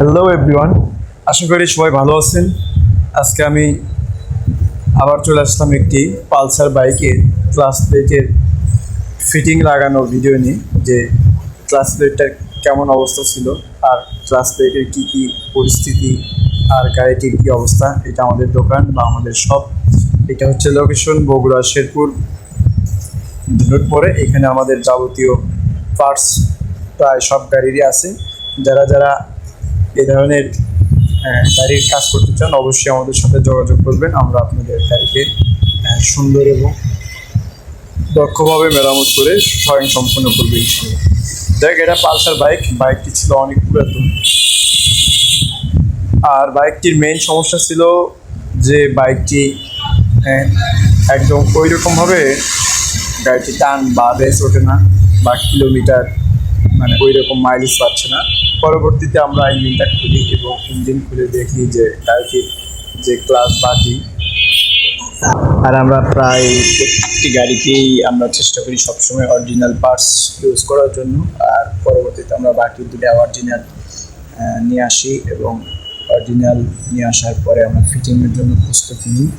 Hello everyone, আশা করি সবাই ভালো আছেন। আজকে আমি আবার চলে আসলাম একটি পালসার বাইকের ক্লাস প্লেটের ফিটিং লাগানোর ভিডিও নিয়ে, যে ক্লাস প্লেটটার কেমন অবস্থা ছিল আর ক্লাস প্লেটের কী কী পরিস্থিতি আর গাড়িটির কী অবস্থা। এটা আমাদের দোকান বা আমাদের শপ। এটা হচ্ছে লোকেশন বগুড়া শেরপুর রোড পরে। এখানে আমাদের যাবতীয় পার্টস প্রায় সব গাড়িরই আছে। যারা যারা এই ধরনের গাড়ির কাজ করতে চান অবশ্যই আমাদের সাথে যোগাযোগ করবেন। আমরা আপনাদের গাড়িকে সুন্দর এবং দক্ষভাবে মেরামত করে স্বয়ং সম্পন্ন করবো ইনশাল্লাহ। দেখ, এটা পালসার বাইকটি ছিল অনেক পুরাতন। আর বাইকটির মেইন সমস্যা ছিল যে বাইকটি একদম ওই রকমভাবে গাড়িটি টান বা রেস ওঠে না বা কিলোমিটার মানে ওই রকম মাইলেজ পাচ্ছে না। পরবর্তীতে আমরা ইঞ্জিনটা খুলি এবং ইঞ্জিন খুলে দেখি যে গাড়িটির যে ক্লাস বাকি। আর আমরা প্রায় প্রত্যেকটি গাড়িতেই আমরা চেষ্টা করি সবসময় অরিজিনাল পার্টস ইউজ করার জন্য। আর পরবর্তীতে আমরা বাকি দুটো অরিজিনাল নিয়ে আসি এবং অরিজিনাল নিয়ে আসার পরে আমরা ফিটিংয়ের জন্য প্রস্তুতি নিই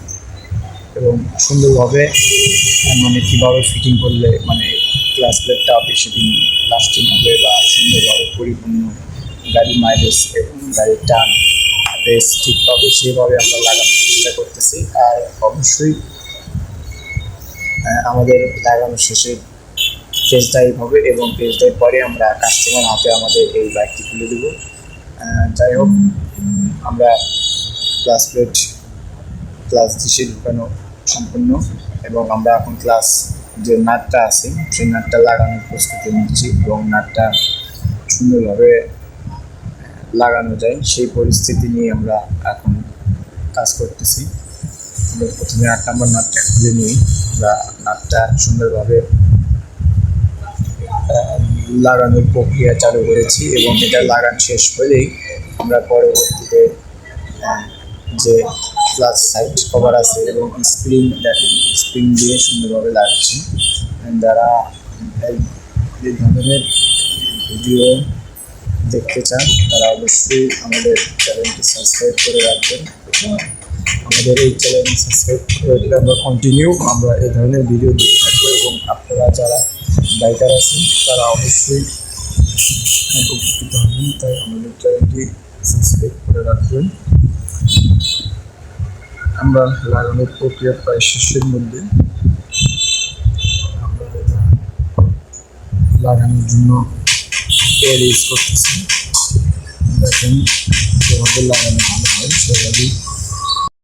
এবং সুন্দরভাবে মানে কীভাবে ফিটিং করলে মানে ক্লাস প্লেটটা বেশি দিন লাস্টিং হবে বা সুন্দরভাবে পরিপূর্ণ গাড়ি মাইলেজ এবং গাড়ির টান বেশ ঠিক হবে সেভাবে আমরা লাগানোর চেষ্টা করতেছি। আর অবশ্যই আমাদের লাগানো শেষে টেস্ট ড্রাইভ হবে এবং টেস্ট ড্রাইভ পরে আমরা কাস্টমার হাতে আমাদের এই বাইকটি তুলে দেবো। যাই হোক, আমরা ক্লাস দিশে ঢুকানো সম্পূর্ণ এবং আমরা এখন ক্লাস যে নাটটা আছে সেই নাটটা লাগানোর প্রস্তুতি নিচ্ছি এবং নাটটা সুন্দরভাবে লাগানো যায় সেই পরিস্থিতি নিয়ে আমরা এখন কাজ করতেছি। আমরা প্রথমে 8 নম্বর নাটটা খুলে নিই। আমরা নাটটা সুন্দরভাবে লাগানোর প্রক্রিয়া চালু করেছি এবং এটা লাগানো শেষ হলেই আমরা পরবর্তীতে যে ক্লাচ সাইড কভার আছে এবং স্প্রিং দিয়ে সুন্দরভাবে লাগাচ্ছি। যারা এই ধরনের ভিডিও দেখতে চান তারা অবশ্যই আমাদের চ্যানেলটি সাবস্ক্রাইব করে রাখবেন। আমাদের এই চ্যানেলটি সাবস্ক্রাইব করে রাখলে আমরা এই ধরনের ভিডিও দেখতে থাকবো এবং আপনারা যারা বাইকার আছেন তারা অবশ্যই উপকৃত হবেন। তাই আমাদের চ্যানেলটি সাবস্ক্রাইব করে রাখবেন। আমরা লাগানোর প্রক্রিয়া প্রায় শেষের মধ্যে। আমরা লাগানোর জন্য তেল ইউজ করতেছি। দেখেন যেভাবে লাগানো ভালো হয় সেভাবেই